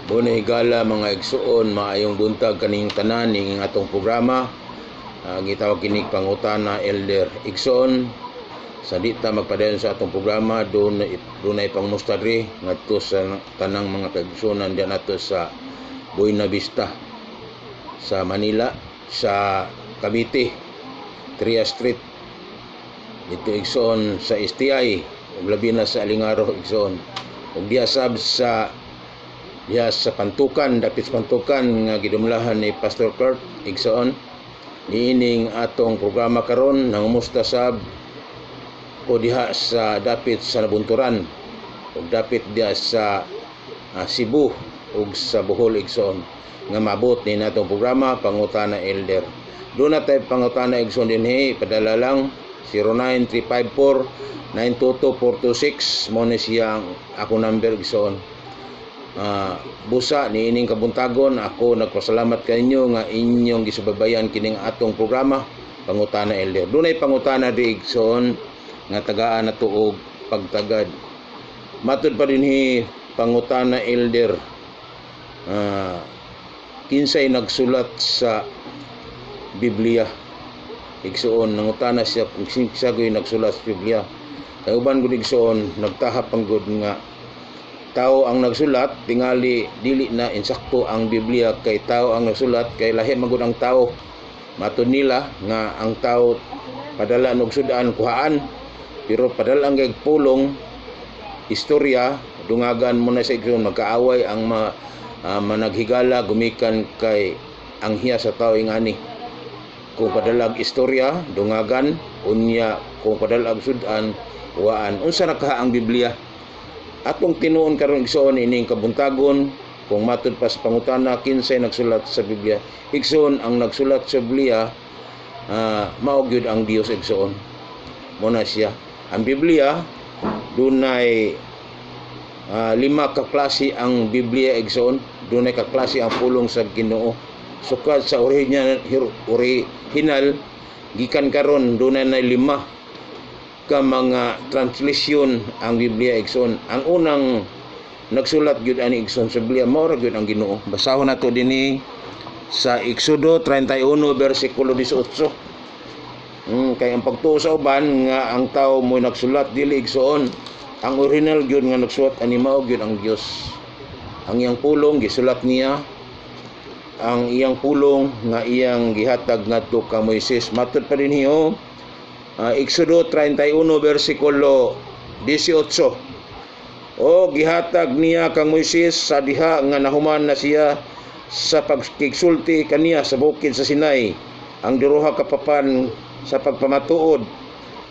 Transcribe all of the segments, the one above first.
Bunay gala mga igsuon, maayong buntag kaning tanan ning atong programa. Gitawag kini pangutana Elder Igsoon. Sa dita magpadayon sa atong programa, dunay pangmustadri ngadto sa tanang mga kaigsuonan diyan ato sa Buena Vista sa Manila, sa Cavite, Tria Street. Dito igsoon sa STI, ug labi na sa Alingaro igsoon. Ug diha sab sa Pantukan, dapit Pantukan nga gidumlahan ni Pastor Kurt igsoon. Niining atong programa karon nangumusta sab o diha sa dapit sa Nabunturan ug dapit diha sa Cebu ug sa Bohol igsoon nga maabot ni natong programa pangutana Elder. Doon na tayo pangutana igsoon dinhi, padala lang 09354-922-426 mo ni siyang ako number igsoon. Busa ni ining kabuntagon, ako nagpasalamat kanyo nga inyong gisubaybayan kining atong programa pangutana Elder. Dunay pangutana di igsoon nga tagaan nato og pagtagad. Matud pa dinhi pangutana Elder, kinsay nagsulat sa Biblia igsoon. Nangutana siya kung siya gyud nagsulat sa Biblia. Kay uban gud igsoon nagtahap ang gud nga tao ang nagsulat, tingali dili na insakto ang Biblia kay tao ang nagsulat, kay lahi magud ang tao. Matud nila nga ang tao padala og sudan kuhaan, pero padala ang pulong istorya dungagan mo na sa igsoon magkaaway ang managhigala gumikan kay ang hiya sa tao ingani. Kung padala og istorya dungagan unya, kung padala og sudan waan. Unsa nakaha ang Biblia? Atong tinuon karon igsoon ining kabuntagon, kung matud pa sa pangutana kinsay nagsulat sa Biblia. Igsoon ang nagsulat sa Biblia mao gyud ang Dios igsoon. Mo na siya. Ang Biblia dunay 5 ka klase ang Biblia igsoon. Dunay ka klase ang pulong sa Ginoo. Sukad sa original gikan karon dunay na 5 ka mga translation ang Biblia igsoon. Ang unang nagsulat gyud ani igsoon sa Biblia mao ra gyud ang Ginoo. Basahon nato dinhi sa Exodo 31 bersikulo 18. Kay ang pagtuo sa uban nga ang tao mo nagsulat dili igsoon. Ang original gyud nga nagsulat ani mao gyud ang Dios. Ang iyang pulong gisulat niya, ang iyang pulong nga iyang gihatag ngadto ka Moises. Matud pa dinhi Exodo 31 bersikulo 18. O gihatag niya kang Moises sa diha nga nahuman na siya sa pagkigsulti kaniya sa bukid sa Sinai, ang duruha ka papan sa pagpamatuod,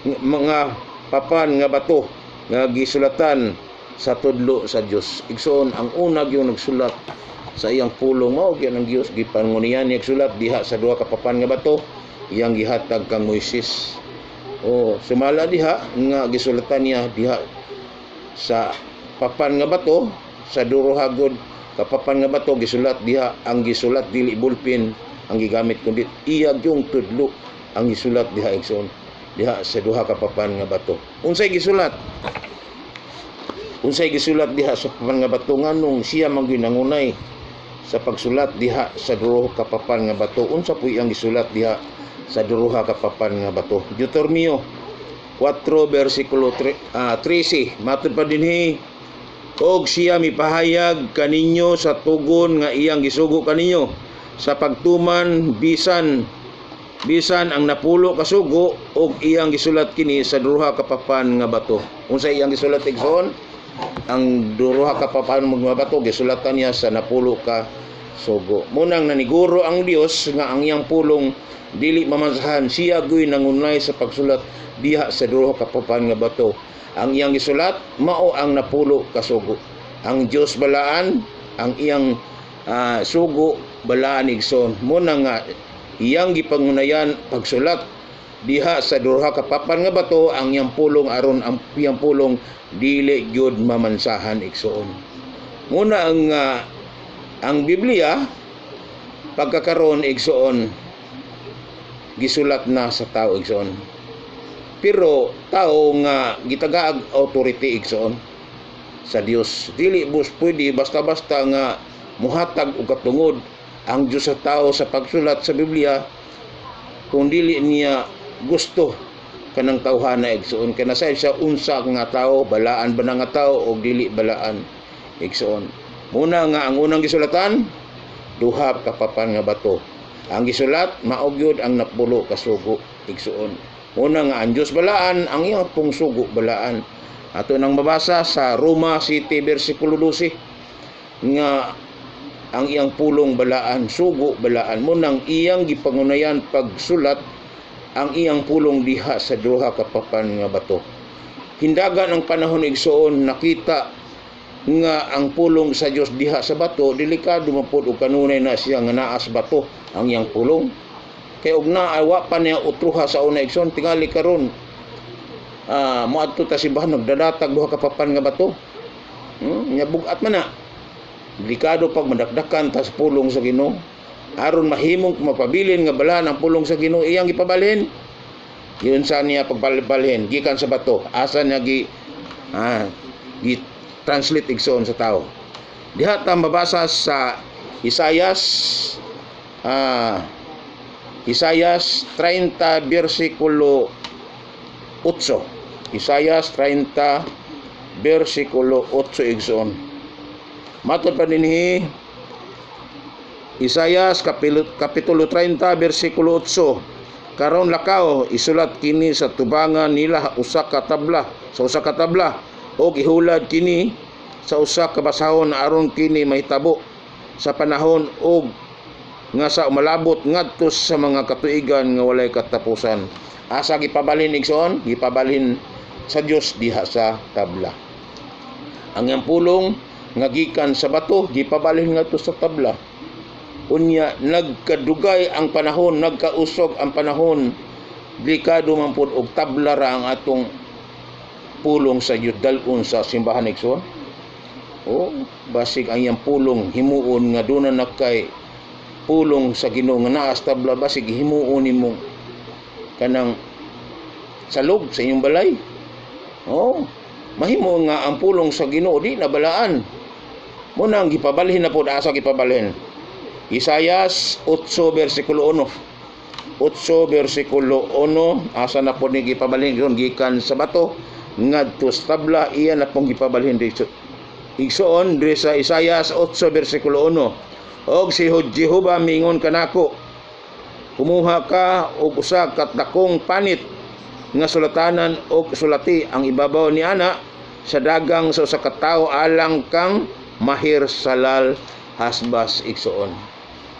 mga papan nga bato nga gisulatan sa tudlo sa Dios. Igsoon ang una gyud nagsulat sa iyang pulong mao gyud ang Dios. Gipangunian niya sulat diha sa duha ka papan nga bato iyang gihatag kang Moises. Sumala diha nga gisulatan niya diha sa papan nga bato, sa duruha gud ka papan nga bato gisulat diha. Ang gisulat dili bulpin ang gigamit kundi iyag yung tudlo ang gisulat diha igsoon diha sa duha ka papan nga bato. Unsay gisulat diha sa papan nga bato nganong siya man gyud nangunay sa pagsulat diha sa duha ka papan nga bato. Unsa puy ang gisulat diha sa duruha ka papan nga bato? Deuteronomio 4 bersikulo 13. Matud pa dinhi, og siya mipahayag kaninyo sa tugon nga iyang gisugo kaninyo sa pagtuman bisan ang napulo ka sugo, og iyang gisulat kini sa duruha ka papan nga bato. Unsa iyang gisulat igsoon? Ang duruha ka papan nga bato gisulatan niya sa napulo ka sugo. Munang naniguro ang Dios nga ang iyang pulong dili mamansahan, siya gyud nangunay sa pagsulat diha sa duha ka papan nga bato. Ang iyang gisulat mao ang napulo ka sugo. Ang Dios balaan, ang iyang sugo balaan igsoon. Muna nga iyang gipangunayan pagsulat diha sa duha ka papan nga bato ang iyang pulong aron ang iyang pulong dili gyud mamansahan igsoon. Muna ang Biblia pagkakaroon igsoon gisulat na sa tao igsoon. Pero tao nga gitagaag authority igsoon sa Dios. Dili pwede basta-basta nga muhatag og katungod ang Dios sa tao sa pagsulat sa Biblia kung dili niya gusto kanang tawhana igsoon kanasay siya unsa nga tao, balaan ba na nga tao o dili balaan igsoon. Muna nga ang unang gisulatan, duha ka papan nga bato. Ang gisulat maog gyud ang napulo ka sugo igsoon. Muna nga ang Dios balaan, ang iyang pong sugo balaan. Ato nang mabasa sa Roma City versikulo 12 nga ang iyang pulong balaan, sugo balaan. Munang iyang gipangunayan pagsulat ang iyang pulong diha sa duha ka papan nga bato. Hindagan ang panahon igsoon nakita nga ang pulong sa Dios diha sa bato, delikado man pud og kanunay na siya nga naa sa bato ang iyang pulong. Kay og naawa pa niya utruha sa una igsoon tingali karon. Moadto ta simbahan nagdadatag duha ka papan nga bato. Nya bugat man na. Delikado pag madakdakan tas pulong sa Ginoo. Aron mahimong mapabilin nga balaan ang pulong sa Ginoo iyang gipabalhin. Yun sa niya pagbalhin gikan sa bato. Asa niya gi translate igsoon sa tao. Diha ta mabasa sa Isaias 30 versikulo 8. Isaias 30 versikulo 8 igsoon. Matod pa dinhi Isaias kapitulo 30 versikulo 8. Karon lakaw isulat kini sa tubangan nila usa ka tabla og ihulad kini sa usa ka basahon aron kini mahitabo sa panahon og nga sa umalabot ngadto sa mga katuigan nga walay katapusan. Asa gipabalhin igsoon? Gipabalhin sa Dios diha sa tabla. Ang iyang pulong nga gikan sa bato gipabalhin ngadto sa tabla. Unya nagkadugay ang panahon, nagkausog ang panahon, delikado man pud og tabla ra ang atong pulong sa Dios dalon sa simbahan igsoon. Basig ang iyang pulong himuon nga duna na kay pulong sa Ginoo nga naa sa tabla, basig himuon nimo kanang salog sa inyong balay. Mahimo nga ang pulong sa Ginoo di na balaan. Muna ang gipabalhin na pud asa gipabalhin. Isaias 8 versikulo 1. 8 versikulo 1 asa na pud ni gipabalhin gikan sa bato ngadto sa tabla iya na pong gipabalhin dito. Igsoon diri sa Isaias 8 versikulo 1. Og si Jehova mingon kanako, kumuha ka og usa ka dakong panit nga sulatanan og sulati ang ibabaw ni ana sa dagang sa usa ka tawo alang kang mahir salal hasbas igsoon.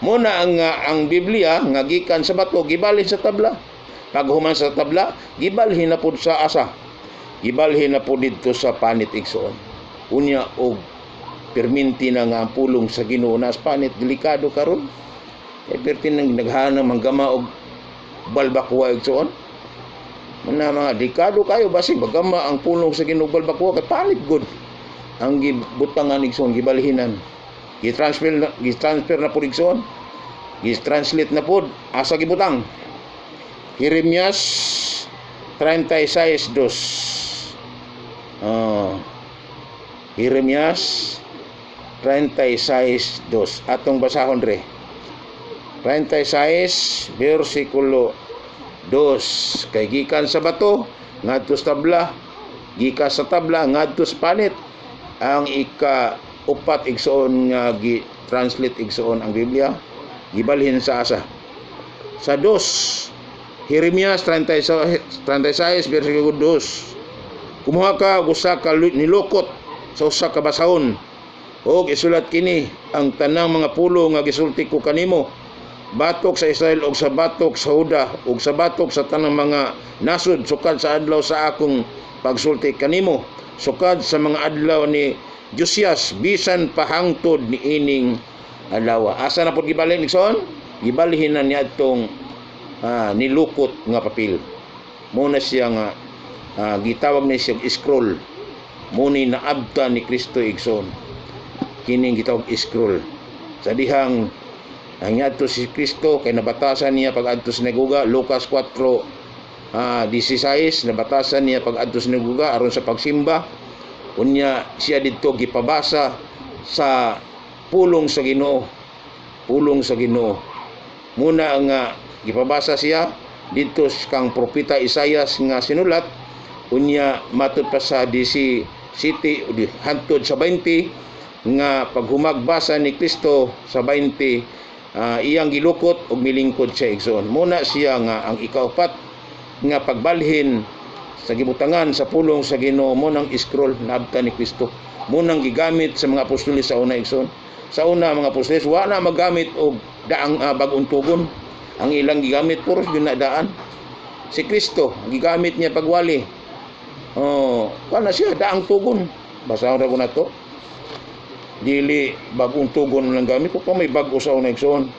Muna ang Biblia nga gikan sa bato gibalhin sa tabla. Pag human sa tabla gibalhin na pud sa asa. Gibalhin na pud didto sa panit igsoon. Unya og perminti na nga ang pulong sa Ginoo nas panit delikado karon. Kay pertin nang naghana manggama og balbakwa igsoon. Muna mga delikado kayo basig bagama ang pulong sa Ginoo balbakwa kay panit gud. Ang gibutangan igsoon gibalhinan. Gi-transfer na pud igsoon. Gi-translate na pud asa gibutang. Jeremias 36:2. Jeremias 36:2. Atong basahon re. 36 versikulo 2. Kay gikan sa bato ngadto sa tabla, gikan sa tabla ngadto sa panit. Ang ika-upat igsoon nga gi-translate igsoon ang Biblia gibalhin sa asa. Sa 2 Jeremias 36 versikulo 2. Kumuha ka og usa ka nilukot sa usa ka basahon og isulat kini ang tanang mga pulo nga gisulti ko kanimo, batok sa Israel og sa batok sa Huda og sa batok sa tanang mga nasod sukad sa adlaw sa akong pagsulti kanimo, sukad sa mga adlaw ni Josias bisan pahangtod ni ining adlaw. Asa na pud gibalhin igsoon? Gibalhin na niya itong nilukot nga papel. Muna siya nga gitawag na siya scroll. Muni na abta ni Kristo igsoon. Kining gitawag scroll. Sa dihang ang adto si Kristo kay nabatasan niya pag adto sa sinagoga, Lucas 4:16 nabatasan niya pag adto sa sinagoga aron sa pagsimba. Unya siya didto gipabasa sa pulong sa Ginoo. Pulong sa Ginoo. Muna nga gipabasa siya dito kang propeta Isaias nga sinulat unya matud pa sa DC City hantod sa 20 nga paghumagbasa ni Kristo sa 20 iyang gilukot og milingkod siya igsoon. Muna siya nga ang ikaupat nga pagbalhin sa gibutangan sa pulong sa Ginoo mo nang scroll naabtan ni Kristo. Munang gigamit sa mga apostoles sa una igsoon. Sa una mga apostoles wa na magamit og daang bag-ong tugon. Ang ilang gigamit puros gyud na daan. Si Kristo gigamit niya pagwali. Kana siya daang tugon. Basahon ra ko na to. Dili bag-ong tugon lang gamit ko pa may bag-o sa una igsoon.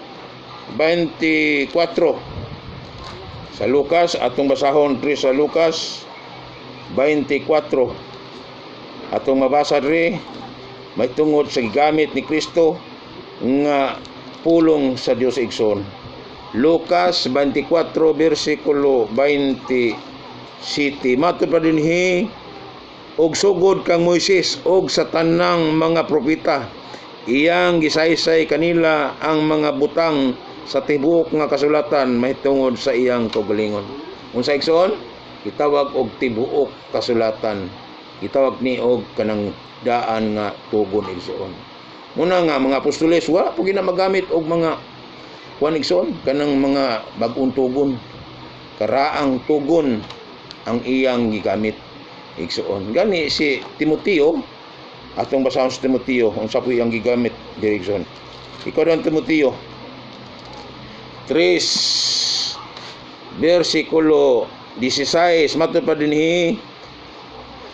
24 sa Lucas atong basahon diri sa Lucas 24 atong mabasa diri may tungod sa gigamit ni Kristo nga pulong sa Dios igsoon. Lucas 24 bersikulo 27 matud pa dinhi og sugod kang Moises og sa tanang mga propeta iyang gisaysay kanila ang mga butang sa tibuok nga kasulatan mahitungod sa iyang kaugalingon. Unsa igsoon? Gitawag og tibuok kasulatan. Gitawag ni og kanang daan nga tugon igsoon. Muna nga mga apostoles wa po gina magamit og mga kuan igsoon kanang mga bag-ong tugon. Karaang tugon ang iyang gigamit igsoon. Gani si Timoteo atong basahon sa Timoteo unsa po iyang gigamit diri igsoon. Ikaw dan Timoteo 3 bersikulo 16 matud pa dinhi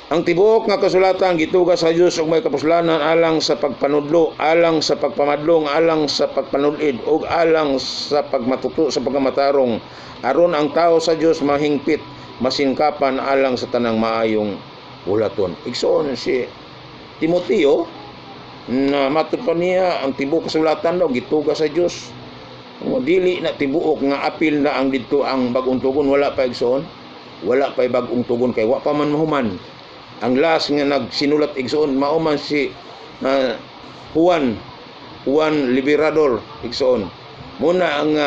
ang tibuok nga kasulatan gituga sa Dios og may kapuslanan alang sa pagpanudlo, alang sa pagpamadlong, alang sa pagpanulid ug alang sa pagmatuto sa pagkamatarong aron ang tao sa Dios mahingpit, masingkapan alang sa tanang maayong bulaton. Igsoon si Timoteo na matud pa niya ang tibuok kasulatan daw gituga sa Dios. Dili na tibuok nga apil na ang didto ang bag-ong tugon wala pa igsoon. Wala pa bag-ong tugon kay wa pa man mahuman. Ang last nga nagsinulat igsoon mao man si Juan Liberador igsoon. Muna ang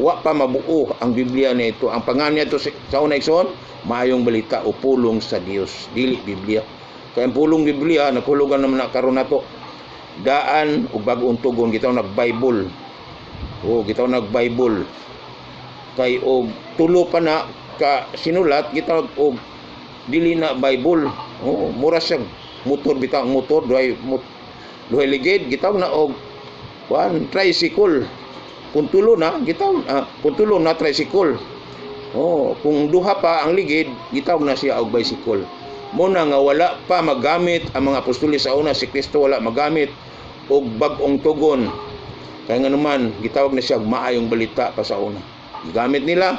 wa pa mabuo ang Biblia nito. Ang pangalan nito sa una igsoon maayong balita o pulong sa Dios, dili Biblia. Kay ang pulong Biblia naghulugan naman na karon nato. Daan ug bag-ong tugon gitaw nag-Bible. Gitaw nag-Bible. Kay og tulo pa na ka sinulat gitawag og dili na Bible. Mura siyang motor bitaw motor duhay ligid gitawag na og tricycle. Kung tulo na gitawag kung tulo na tricycle. Kung duha pa ang ligid gitawag na siya og bicycle. Muna nga wala pa magamit ang mga apostoles sa una si Kristo wala magamit og bag-ong tugon. Kaya nga naman gitawag na siya og maayong balita pa sa una. Gigamit nila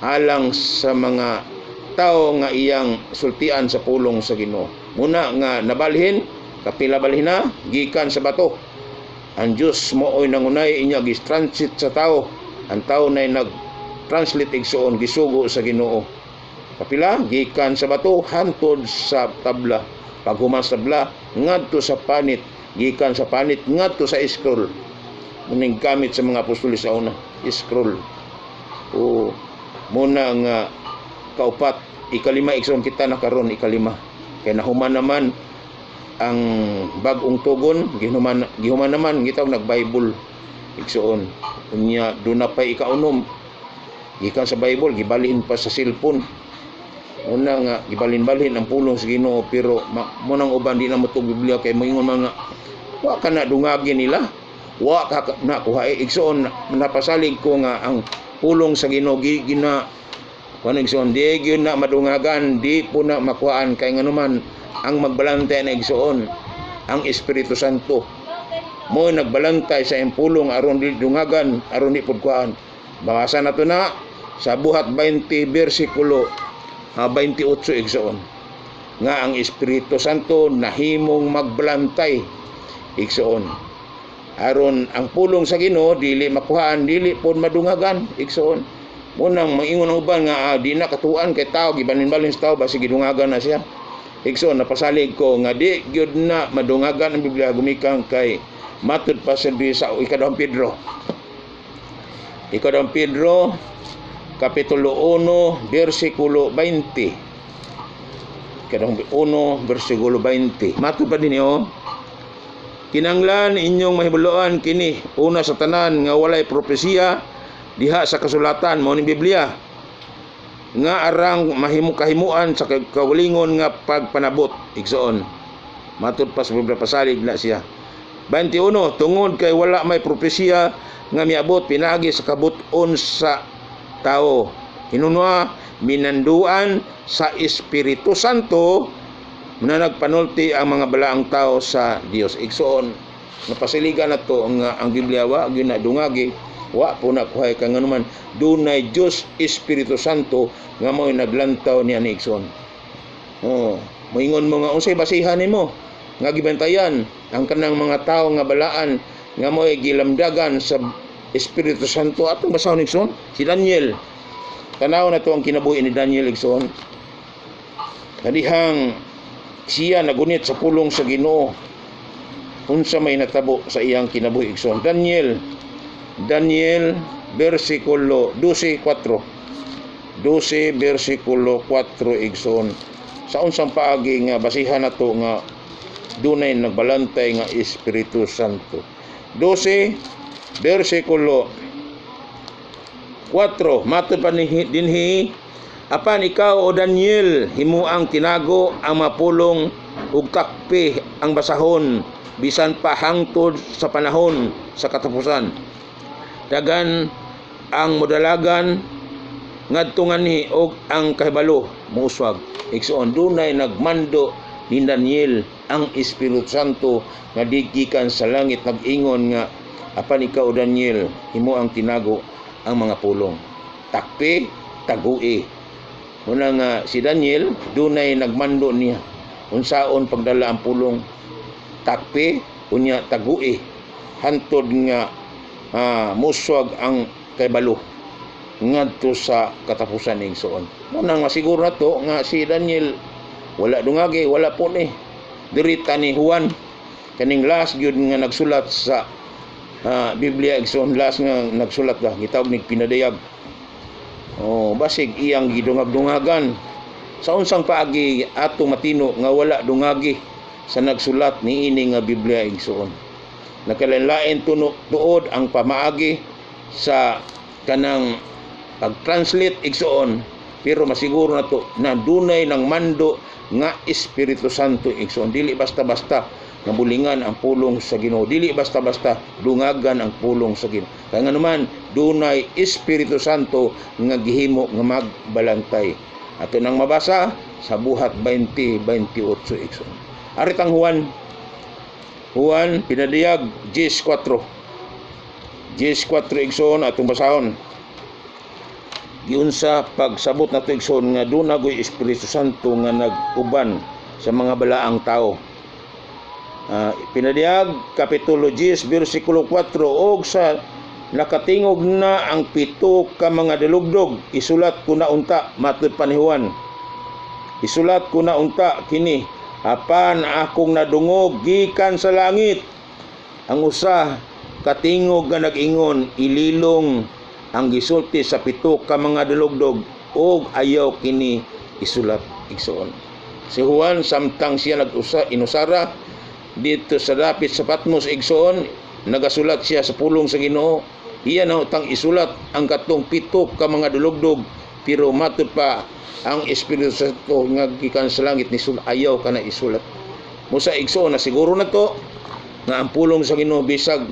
alang sa mga tao nga iyang sultian sa pulong sa Ginoo. Muna nga nabalhin, kapila balhin na gikan sa bato. Ang Dios mooy nangunay inya gistransit sa tao. Ang tao nay nag-translate igsoon gisugo sa Ginoo. Kapila gikan sa bato hantod sa tabla. Paghuman sa tabla ngadto sa panit, gikan sa panit ngadto sa scroll. Muning gamit sa mga apostoles sa una, scroll. Muna nga kaupat ikalima igsoon kita na karon ikalima kay nahuman naman ang bag-ong tugon gihuman naman gitaw nag-Bible igsoon unya do na pa ikaunom gikan sa Bible gibalhin pa sa cellphone una nga gibalhin ang pulong sa Ginoo pero munang uban di na motug Biblia kay moingon mga wa ka na dungagin nila wa ka na kuha igsoon napasalig ko nga ang pulong sa Ginoo gina Kuan igsoon di gyud na madungagan, di po na makuhaan kay nganuman ang magbalantay na igsoon ang Espiritu Santo. Mo nagbalantay sa impulong aron di dungagan, aron di pud kuhaan. Basa nato na sa Buhat 20 bersikulo 28 igsoon. Nga ang Espiritu Santo nahimong magbalantay igsoon. Aron ang pulong sa Ginoo dili makuhaan, dili pud madungagan igsoon. Munang maingon ang uban nga di na katuan kay tao gibalin-balin sa tao basi gidungagan na siya. Igsoon napasalig ko nga di gyud na madungagan ang Biblia gumikan kay Matud pa sa Ikaduhang Pedro. Ikaduhang Pedro Kapitulo 1 versikulo 20. Ikaduhang 1 versikulo 20. Matud pa din niyo. Kinanglan inyong mahibuloan kini una sa tanan nga walay propesiya diha sa kasulatan mao ni Biblia nga arang kahimuan sa kaugalingon nga pagpanabot igsoon. Matud pa sa Biblia pasalig na siya. 21 tungod kay wala may propesiya nga miabot pinaagi sa kabut-on sa tao. Hinunwa minanduan sa Espiritu Santo na nagpanulti ang mga balaang tao sa Dios. Igsoon, napasiligan na to ang Biblia wa ginadungagi, wa po nakuhay kang anuman dunay Dios Espiritu Santo nga mo'y naglantaw niya ni igsoon. Moingon mo nga unsay basihan nimo nga gibantayan ang kanang mga tao nga balaan nga mo'y gilamdagan sa Espiritu Santo atong basahon igsoon. Si Daniel, tanaw na to ang kinabuhi ni Daniel igsoon. Kadihang siya nagunit sa pulong sa Ginoo unsa may natabo sa iyang kinabuhi igsoon. Daniel versikulo 12:4 versikulo 4 igsoon. Sa unsang paagi nga basihan nato nga dunay nagbalantay nga Espiritu Santo. 12 versikulo 4 matud pa dinhi. Apan ikaw o Daniel, himuang tinago ang mapulong ug takpi ang basahon bisan pa hangtod sa panahon sa katapusan. Dagan ang modalagan ngadtungan ni og ang kahibalo muuswag. Igsoon dunay nagmando ni Daniel ang Espiritu Santo nga gikan sa langit nag-ingon nga apan ikaw o Daniel, himuang tinago ang mga pulong. Takpi, tagui. Muna nga si Daniel dunay nagmando niya unsaon pagdala ang pulong, takpi unya tagui hantod nga muswag ang kaybalo ngadto sa katapusan ning igsoon. Muna nga siguro nato nga si Daniel wala dungagi, wala po ni dirita ni Juan kaning last gyud nga nagsulat sa Biblia igsoon, last nga nagsulat ba gitawag ning pinadayag. Basig iyang gidungag-dungagan sa unsang paagi ato matino nga wala dungagi sa nagsulat niini nga Biblia igsoon. Nakalain-lain tuod ang pamaagi sa kanang pag-translate igsoon, pero masiguro na to na dunay ng mando nga Espiritu Santo igsoon. Dili basta-basta nga bulingan ang pulong sa Ginoo, dili basta-basta dungagan ang pulong sa Ginoo. Kaya nga naman dunay Espiritu Santo nga gihimo nga magbalantay. Ato nang mabasa sa Buhat 20:28 igsoon. Arit ang Juan pinadiyag 10:4 igsoon atong basahon. Giunsa pagsabot nato igsoon nga dunagoy Espiritu Santo nga nag-uban sa mga balaang tao. Pinadiyag Kapitulo 10 versikulo 4 og sa nakatingog na ang 7 ka mga dalugdog isulat ko na unta matud pa ni Juan. Isulat ko na unta kini apan akong nadungog gikan sa langit. Ang usa katingog nga nag-ingon ililong ang gisulti sa 7 ka mga dalugdog og ayaw kini isulat igsoon. Si Juan samtang siya inusara dito sa dapit sa Patmos igsoon, nagasulat siya sa pulong sa Ginoo. Iya na utang isulat ang katong 7 ka mga dalugdog, pero matud pa ang Espiritu Santo nga gikan sa langit ni ayaw ka na isulat. Musa igsoon na siguro na to nga ang pulong sa Ginoo bisag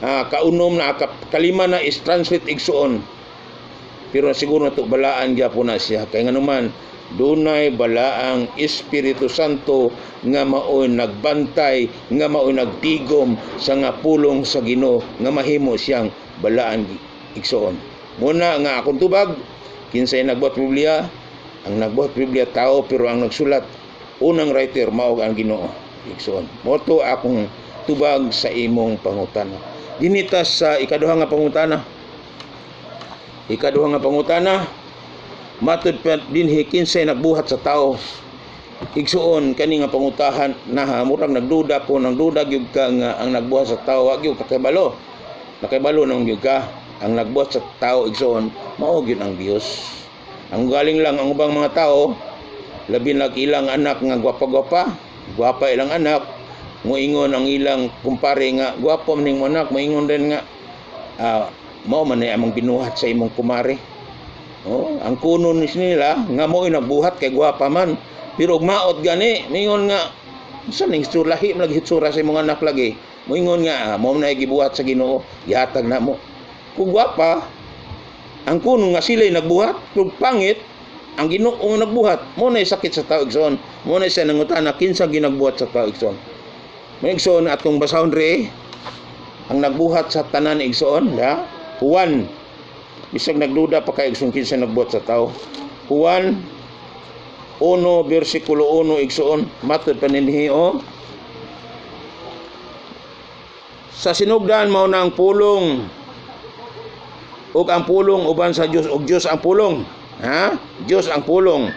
kaunom na kalima na is translate igsoon, pero siguro na to balaan gyapon na siya. Kaya nga naman dunay balaang Espiritu Santo nga maoy nagbantay, nga maoy nagtigom sa nga pulong sa Ginoo nga mahimo siyang balaan igsoon. Muna nga akong tubag kinsay nagbuhat Biblia, ang nagbuhat Biblia tao pero ang nagsulat unang writer mao ang Ginoo igsoon. Moto akong tubag sa imong pangutana. Dinita sa ikaduha nga pangutana. Ikaduha nga pangutana, matud pa dinhi kinsay nagbuhat sa tao. igsuon kani nga pangutahan na murag nagduda ko, nagduda gyud ka nga ang nagbuhat sa tawo wa gyud kakibalo. Nakibalo nang gyud ka ang nagbuhat sa tawo igsuon mao gyud ang Dios. Ang galing lang ang ubang mga tao labi na ilang anak nga gwapa-gwapa, gwapa ilang anak, moingon ang ilang kumpare nga gwapo man ning anak, moingon din nga mao man ay among binuhat sa imong kumare. Oh, ang kuno nila nga mo'y nagbuhat kay gwapa man. Pero maot gani, mingon nga sa ning lahi lagi hitsura sa imong anak lagi. Moingon nga mao na gibuhat sa Ginoo, yatag na mo. Kung gwapa, ang kuno nga sila'y nagbuhat, kung pangit, ang Ginoo nagbuhat. Mo na sakit sa tao igsoon. Mo na siya nangutana kinsa ginagbuhat sa tao igsoon. May igsoon atong basahon re ang nagbuhat sa tanan igsoon, da? Juan. Bisag nagduda pa kay igsoon kinsa nagbuhat sa tao. Juan 1 bersikulo 1 igsoon, matud paninhi sa sinugdan mao na ang pulong ug ang pulong uban sa Dios ug Dios ang pulong. Ha? Dios ang pulong.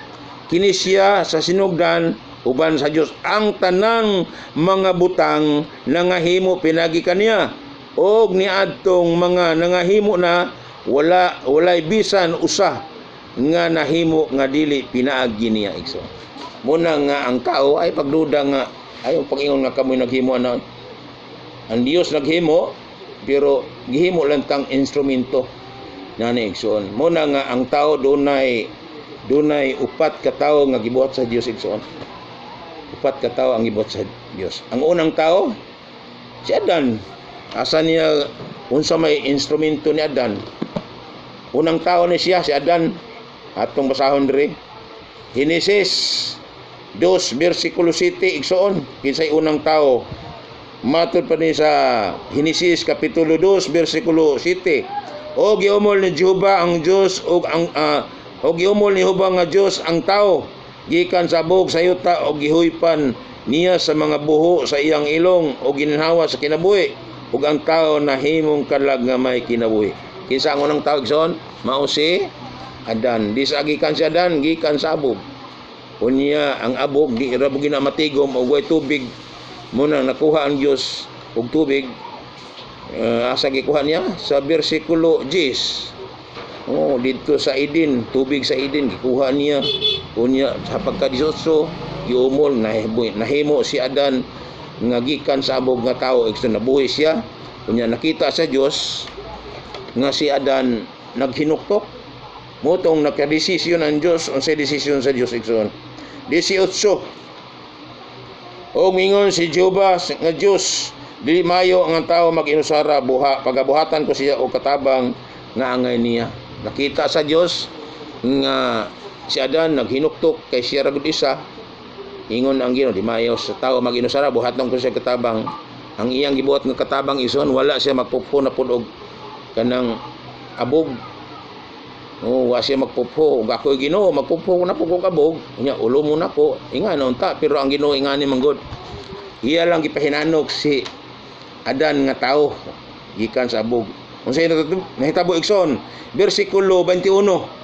Kini siya sa sinugdan uban sa Dios ang tanang mga butang nangahimo pinagi kaniya og niadtong mga nangahimo na walay bisan usa nga nahimo nga dili pinaagi niya igso. Muna nga ang tao ay pagduda nga ayo pangingon nga kamoy naghimo na ang Dios naghimo pero gihimo lang tang instrumento nani igsoon. Muna nga ang tao dunay upat ka tawo nga gibuhat sa Dios igsoon. Upat ka tawo ang gibuhat sa Dios. Ang unang tao si Adan. Asa niya unsa may instrumento ni Adan? Unang tao ni siya si Adan. Atong basahon diri. Genesis 2 bersikulo 7 igsoon kinsay unang tao. Matud pa ni sa Genesis kapitulo 2 bersikulo 7. O giumol ni Jehova ang Dios og ang o giumol ni Jehova nga Dios ang tao gikan sa bug sa yuta og gihuypan niya sa mga buho sa iyang ilong o ginhawa sa kinabuhi ug ang tao nahimong kalag nga may kinabuhi. Kinsa ang unang tao igsoon? Mao si Adan. Di sa gikan si Adan, gikan sa abog. Unya ang abog di ra mo ginamatigom og way tubig. Muna nakuha ang Dios og tubig. Asa gikuha niya sa bersikulo 10. Oh, dito sa Eden, tubig sa Eden gikuha niya. Unya sa pagka-18 giumol nahimo si Adan nga gikan sa abog nga tao igsoon nabuhi siya. Unya nakita sa Dios nga si Adan naghinuktok. Motong nakadesisyon ang Diyos, unsay desisyon sa Diyos igsoon. 18. O mingon si Jehova nga Diyos, dili mayo ang tao mag-inusara pagabuhatan ko siya o katabang nga angay niya. Nakita sa Diyos nga si Adan naghinuktok kay siya ragud isa. Ingon ang Ginoo, di mayo sa tao mag-inusara buhaton ko siya katabang. Ang iyang gibuhat nga katabang ison wala siya magpupo na pud og kanang abog. Wa siya magpupo. Ug ako Ginoo magpupo na pud og abog. Unya ulo mo na ko. Inga unta pero ang Ginoo ingani manggod. Iya lang gipahinanog si Adan nga tao gikan sa abog. Unsay nahitabo igsoon? Bersikulo 21.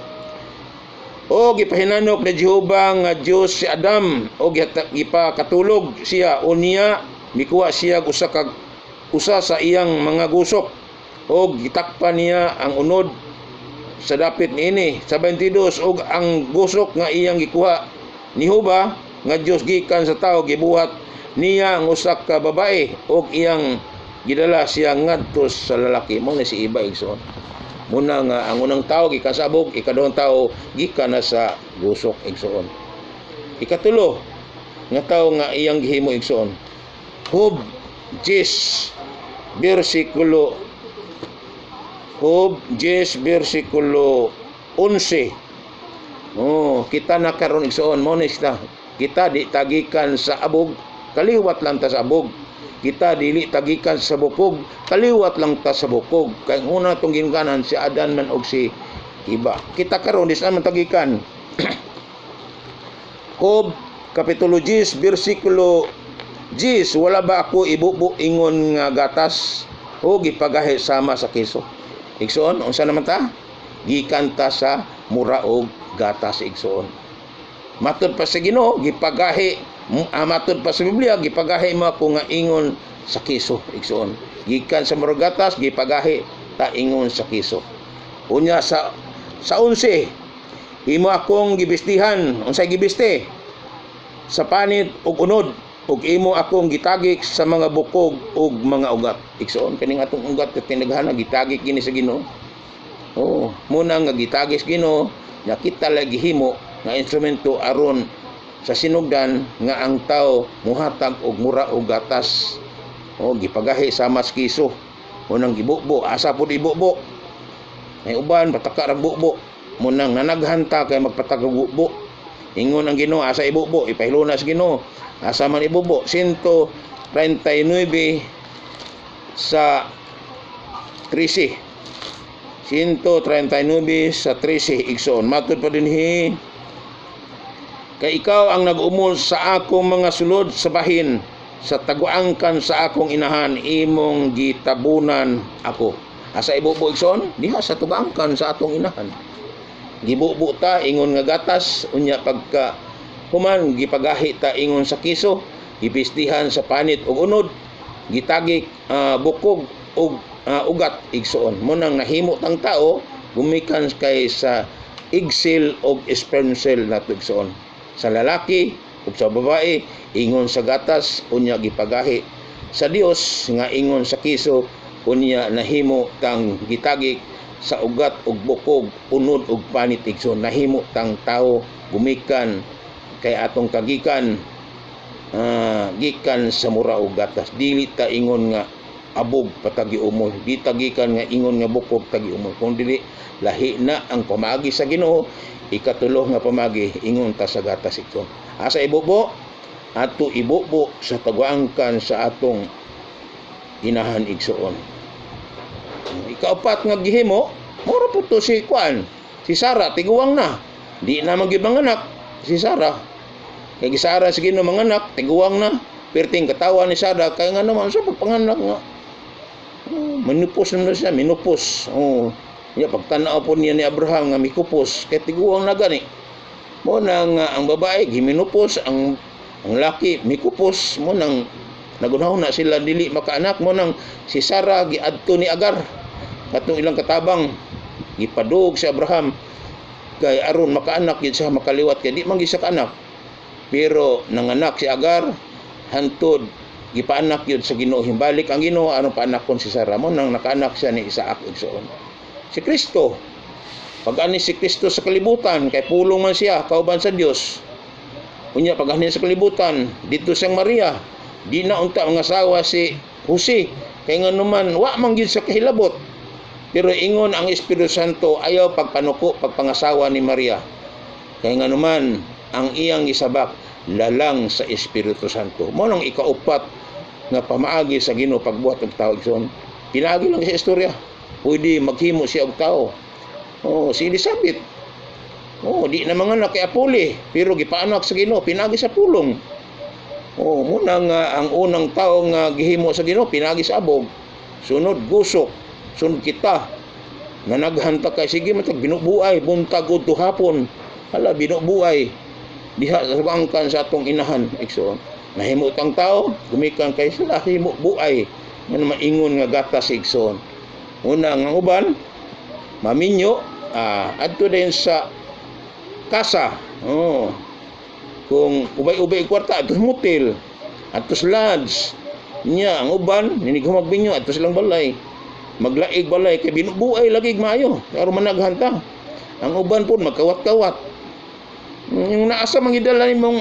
O gipahinanog ni Jehova nga Dios si Adam o gipakatulog siya unya mikuha siya usa sa iyang mga gusok o gitakpan niya ang unod sa dapit niini sa 22 og ang gusok nga iyang gikuha ni Jehova nga Dios gikan sa tao gibuhat niya ang usa ka babae og iyang gidala siya ngadto sa lalaki. Mao na si iba igsoon. Muna nga ang unang tao gikan sa abog, ikaduhang tao gikan na sa gusok igsoon. Ikatulo nga tao nga iyang gihimo igsoon. Job 10 bersikulo 11. Oh, kita na karon igsoon mo ni kita di tagikan sa abog, kaliwat lang ta sa abog. Kita dili tagikan sa bukog, kaliwat lang ta sa bukog. Kay una tong ginkanan si Adan man og si iba. Kita karon di sa man tagikan. Job kapitulo 10 bersikulo 10, wala ba ako ibubo ingon nga gatas o gipagahi sama sa kiso. Igsoon, unsa naman ta? Gikan ta sa mura og gatas igsoon. Matod pa sa Ginoo gipagahi, matod pa sa Biblia gipagahi mo ako nga ingon sa kiso igsoon. Gikan sa murag gatas gipagahi ta ingon sa kiso. Unya sa 11 imo akong gibistihan, unsay gibiste? Sa panit ug unod, ug imo akong gitagik sa mga bukog ug mga ugat. Igsoon kaning atong ugat tinaghan gitagik gini sa Ginoo. Oh, muna nga gitagis Ginoo nya kita lagi himo nga instrumento aron sa sinugdan nga ang tao muhatag og mura og gatas. Oh, gipagahi sa maskiso. Munang gibubo, asa pud ibubo. May uban pataka ra bubo. Munang nanaghanta kay magpatag og bubo. Ingon ang Ginoo asa ibubo, ipahilunas Ginoo. Asa man ibubo 139 sa 13. 139 sa 13 igsoon. Matud pa dinhi kay ikaw ang nag-umol sa akong mga sulod sa bahin, sa taguangkan sa akong inahan imong gitabunan ako. Asa ibubo igsoon? Diha sa taguangkan sa atong inahan. Gibubo ta ingon nga gatas, unya pagka human gipagahi ta ingon sa kiso, gipistihan sa panit ug unod, gitagik bukog ug ugat igsoon. Munang nahimo tang tao gumikan kay sa egg cell ug sperm cell nato igsoon. Sa lalaki ug sa babae ingon sa gatas, unya gipagahi sa Dios nga ingon sa kiso, unya nahimo tang gitagik sa ugat ug bukog, unod ug panit igsoon. Nahimo tang tao gumikan kay atong kagikan gikan sa mura ug gatas. Dili ta ingon nga abog patagi umol, di tagikan nga ingon nga bukog tagi umol. Kung dili lahi na ang pamagi sa Ginoo, ikatulo nga pamagi ingon ta sa gatas igsoon. Asa ibubo? Ato ibubo sa taguangkan sa atong inahan igsoon. Ikaapat nga gihimo, mura po to si Kuan, si Sarah, tiguwang na. Di na magibanganak si Sarah. Kay Sarah sige no manganak, tiguwang na. Perting katawa ni Sarah, kaya nga naman sa pagpanganak nga. Menupos naman siya, minupos. Ya, pagtanaw po niya ni Abraham nga mikupos, kay tiguwang na gani. Mo nang ang babae, giminupos, ang laki, mikupos, mo nang nagunaw na sila dili makaanak, mo nang si Sarah giadto ni Agar. Katong ilang katabang gipadug si Abraham kay aron makaanak gid siya makaliwat kay di man gid siya kaanak. Pero nanganak si Agar hantod gipaanak yun sa Ginoo. Himbalik ang Ginoo aron paanakon si Sarah, mo nang nakaanak siya ni Isaac igsoon. Si Kristo, pag ani si Kristo sa kalibutan kay pulong man siya kauban sa Dios. Unya pag ani sa kalibutan dito siyang Maria, di na unta ang asawa si Jose kay nganuman wa man gyud sa kahilabot. Pero ingon ang Espiritu Santo ayaw pagpanuko pagpangasawa ni Maria. Kaya nga naman ang iyang isabak lalang sa Espiritu Santo. Mo nang ikaupat nga pamaagi sa Ginoo pagbuhat og tao igsoon. Pinagi lang sa istorya. Pwede maghimo siya og tao. Si Elizabeth. Di na manganak kay Apoli, pero gipaanak sa Ginoo pinagi sa pulong. Muna nga ang unang tao nga gihimo sa Ginoo pinagi sa abog. Sunod gusok. Sunod kita na naghanta kay sige matag binubuay buntag ud hapon. Hala binubuay diha sa bangkan sa atong inahan igsoon. Nahimo tang tao gumikan kay sila himo buay nga maingon nga gatas igsoon. Una nga uban maminyo adto din sa kasa. Kung ubay-ubay kwarta adto motel, adto sa lodge. Nya ang uban ninig humagbinyo adto silang balay. Maglaig balay kay binubuay lagi maayo aron managhanta. Ang uban pud magkawat-kawat. Yung naasa mangidala nimong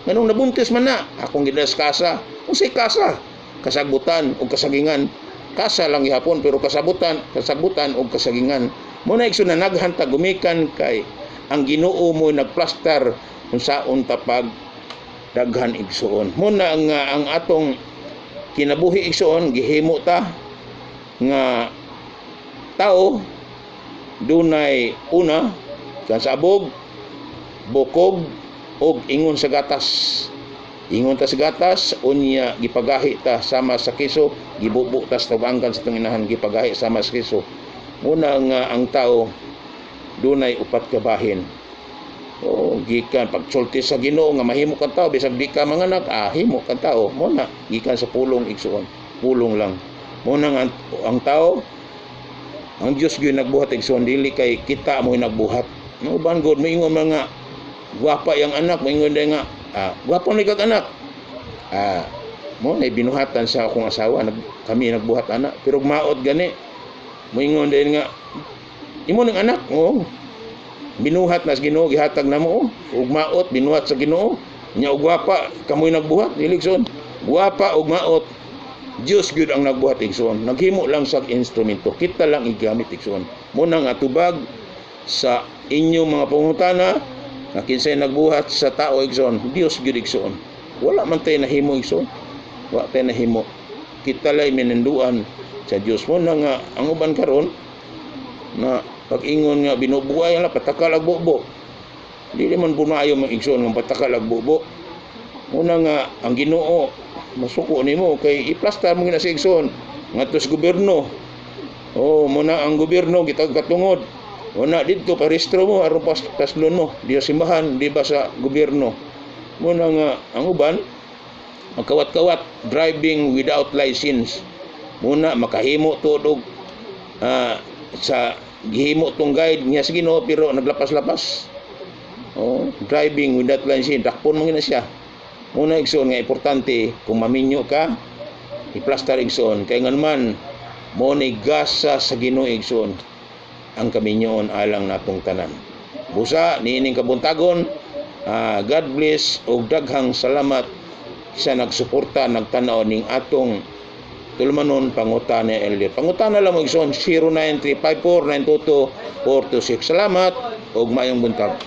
nganong nabuntis man na akong gidala sa kasa. Unsay kasa? Kasagutan o kasagingan. Kasa lang gihapon pero kasagutan o kasagingan. Mo na igsoon na naghanta gumikan kay ang Ginoo mo nagplastar unsaon tapag daghan igsoon. Mo na ang atong kinabuhi igsoon gihimo ta nga tao dunay una kan sabog, bukog og ingon sa gatas. Ingon ta sa gatas unya gipagahi ta sama sa kiso, gibubo ta sa tabangkan sa tunginahan gipagahi sama sa kiso. Muna nga ang tao dunay upat ka bahin. Gikan pagsulti sa Ginoo nga mahimo kang tao bisag di ka manganak, himo kang tao. Mo na gikan sa pulong igsuon. Pulong lang. Mo na ang tao, ang Dios gyud nagbuhat igsuon, dili kay kita mo nagbuhat. No ban god moingon mga gwapa yang anak, moingon day nga gwapo ni kag anak. Mo na binuhatan sa akong asawa, kami nagbuhat anak, pero maot gani. Moingon day nga imo ning anak, binuhat na sa Ginoo, gihatag namo, ug maot binuhat sa Ginoo. Nya og gwapa kamoy nagbuhat, iligson. Gwapa ug maot, Dios gyud ang nagbuhat igsoon. Naghimo lang sa instrumento, kita lang igamit igsoon. Muna nga tubag sa inyong mga pangutana nga kinsay nagbuhat sa tao igsoon, Dios gyud igsoon. Wala man tay nahimo igsoon. Wa tay nahimo. Kita lay minanduan sa Dios. Muna nga ang uban karon na pag-ingon nga binubuhay lang patakal ag bubo. Dili man punayo man igsoon nga patakal ag bubo. Muna nga ang Ginoo masuko nimo kay iplastar mo gina sa igsoon ngadto sa gobyerno. Muna ang gobyerno gitag katungod. Muna didto parehistro mo aron paslon mo di sa simbahan, di ba sa gobyerno. Muna nga ang uban magkawat-kawat driving without license. Muna makahimo tudog sa gihimo tong guide niya sa Ginoo pero naglapas-lapas. Driving without license, dakpon mo gina siya. Muna igsoon nga importante kung maminyo ka, iplastar igsoon kay nga naman mo ni gasa sa Ginoo igsoon ang kaminyoon alang natong tanan. Busa niining kabuntagon, God bless ug daghang salamat sa nagsuporta nagtanaw ning atong tulumanon pangutana elder. Pangutana lang mo igsoon 09354922426. Salamat ug maayong buntag.